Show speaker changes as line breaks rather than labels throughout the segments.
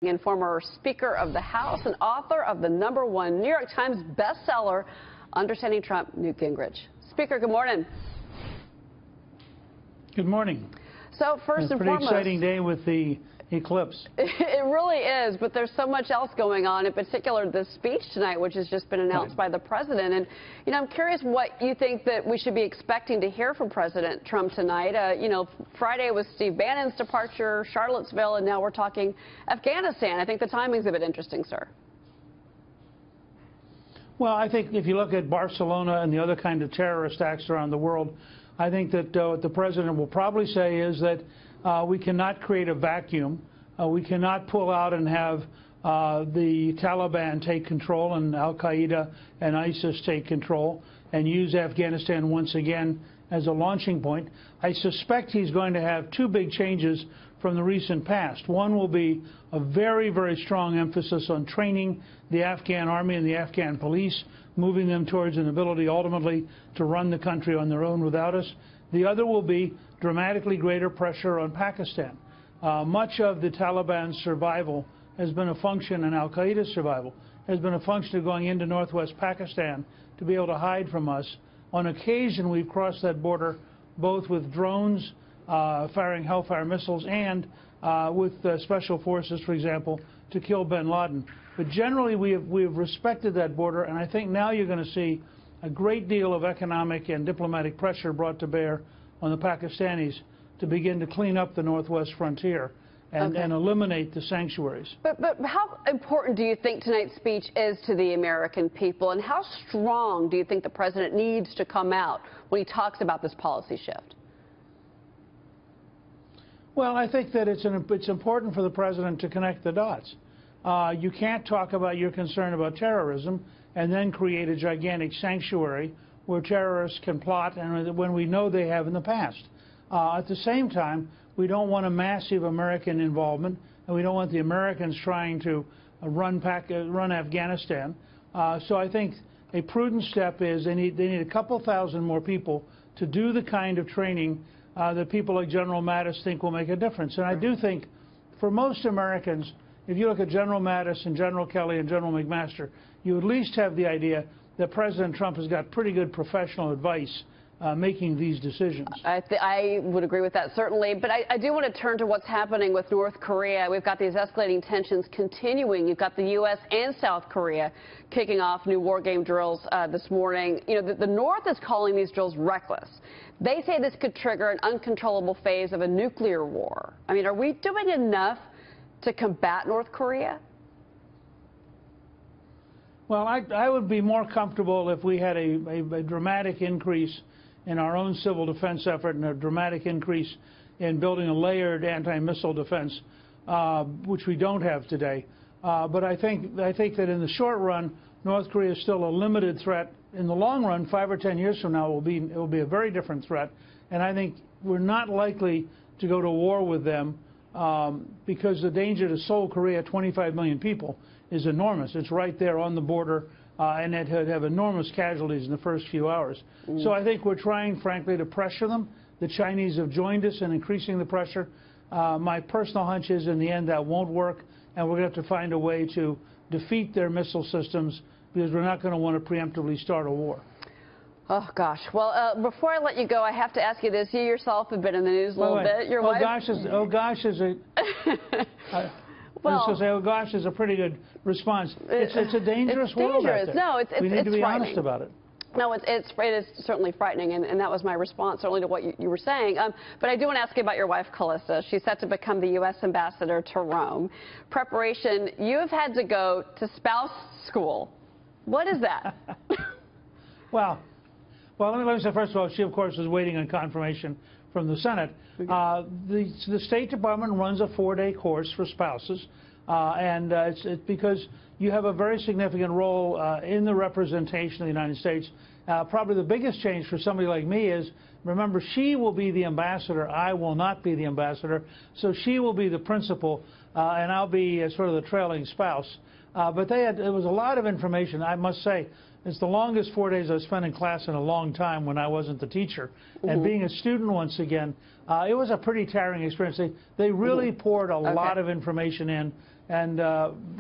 And former Speaker of the House and author of the #1 New York Times bestseller, Understanding Trump, Newt Gingrich. Speaker, good morning.
Good morning.
So first and foremost,
it's a pretty exciting day with the eclipse.
It really is, but there's so much else going on, in particular the speech tonight, which has just been announced by the president. And, I'm curious what you think that we should be expecting to hear from President Trump tonight. Friday was Steve Bannon's departure, Charlottesville, and now we're talking Afghanistan. I think the timing's a bit interesting, sir.
Well, I think if you look at Barcelona and the other kind of terrorist acts around the world, I think that what the president will probably say is that we cannot create a vacuum. We cannot pull out and have the Taliban take control and Al-Qaeda and ISIS take control and use Afghanistan once again as a launching point. I suspect he's going to have two big changes from the recent past. One will be a very, very strong emphasis on training the Afghan army and the Afghan police, moving them towards an ability ultimately to run the country on their own without us. The other will be dramatically greater pressure on Pakistan. Much of the Taliban's survival has been a function, and Al-Qaeda's survival has been a function of going into northwest Pakistan to be able to hide from us. On occasion, we've crossed that border both with drones, firing Hellfire missiles, and with special forces, for example, to kill bin Laden. But generally, we have respected that border, and I think now you're going to see a great deal of economic and diplomatic pressure brought to bear on the Pakistanis to begin to clean up the northwest frontier and eliminate the sanctuaries.
But how important do you think tonight's speech is to the American people, and how strong do you think the president needs to come out when he talks about this policy shift?
Well, I think that it's important for the president to connect the dots. You can't talk about your concern about terrorism and then create a gigantic sanctuary where terrorists can plot, and when we know they have in the past. At the same time, we don't want a massive American involvement, and we don't want the Americans trying to run Afghanistan. So I think a prudent step is they need a couple thousand more people to do the kind of training that people like General Mattis think will make a difference. And I do think for most Americans, if you look at General Mattis and General Kelly and General McMaster, you at least have the idea that President Trump has got pretty good professional advice making these decisions.
I would agree with that, certainly. But I do want to turn to what's happening with North Korea. We've got these escalating tensions continuing. You've got the U.S. and South Korea kicking off new war game drills this morning. The North is calling these drills reckless. They say this could trigger an uncontrollable phase of a nuclear war. I mean, are we doing enough to combat North Korea?
Well, I would be more comfortable if we had a dramatic increase in our own civil defense effort and a dramatic increase in building a layered anti-missile defense, which we don't have today. But I think that in the short run, North Korea is still a limited threat. In the long run, 5 or 10 years from now, it will be a very different threat. And I think we're not likely to go to war with them because the danger to Seoul, Korea, 25 million people, is enormous. It's right there on the border, and it would have enormous casualties in the first few hours. So I think we're trying, frankly, to pressure them. The Chinese have joined us in increasing the pressure. My personal hunch is, in the end, that won't work, and we're going to have to find a way to defeat their missile systems because we're not going to want to preemptively start a war.
Oh, gosh. Well, before I let you go, I have to ask you this. You yourself have been in the news a little bit. Your wife...
Oh, gosh is a... I was going to say, oh, gosh, is a pretty good response. It's a dangerous world out there.
No,
we need to be honest about it.
No, it is certainly frightening, and that was my response, certainly to what you were saying. But I do want to ask you about your wife, Callista. She's set to become the U.S. ambassador to Rome. Preparation, you have had to go to spouse school. What is that?
Well, let me say, first of all, she, of course, is waiting on confirmation from the Senate. The State Department runs a 4-day course for spouses, and it's because you have a very significant role in the representation of the United States. Probably the biggest change for somebody like me is, remember, she will be the ambassador. I will not be the ambassador. So she will be the principal and I'll be sort of the trailing spouse. But it was a lot of information, I must say. It's the longest 4 days I've spent in class in a long time when I wasn't the teacher. And being a student once again, it was a pretty tiring experience. They really poured a lot of information in and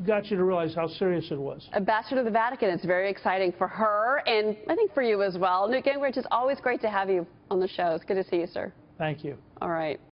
got you to realize how serious it was.
Ambassador to the Vatican, it's very exciting for her, and I think for you as well. Newt Gingrich, it's always great to have you on the show. It's good to see you, sir.
Thank you.
All right.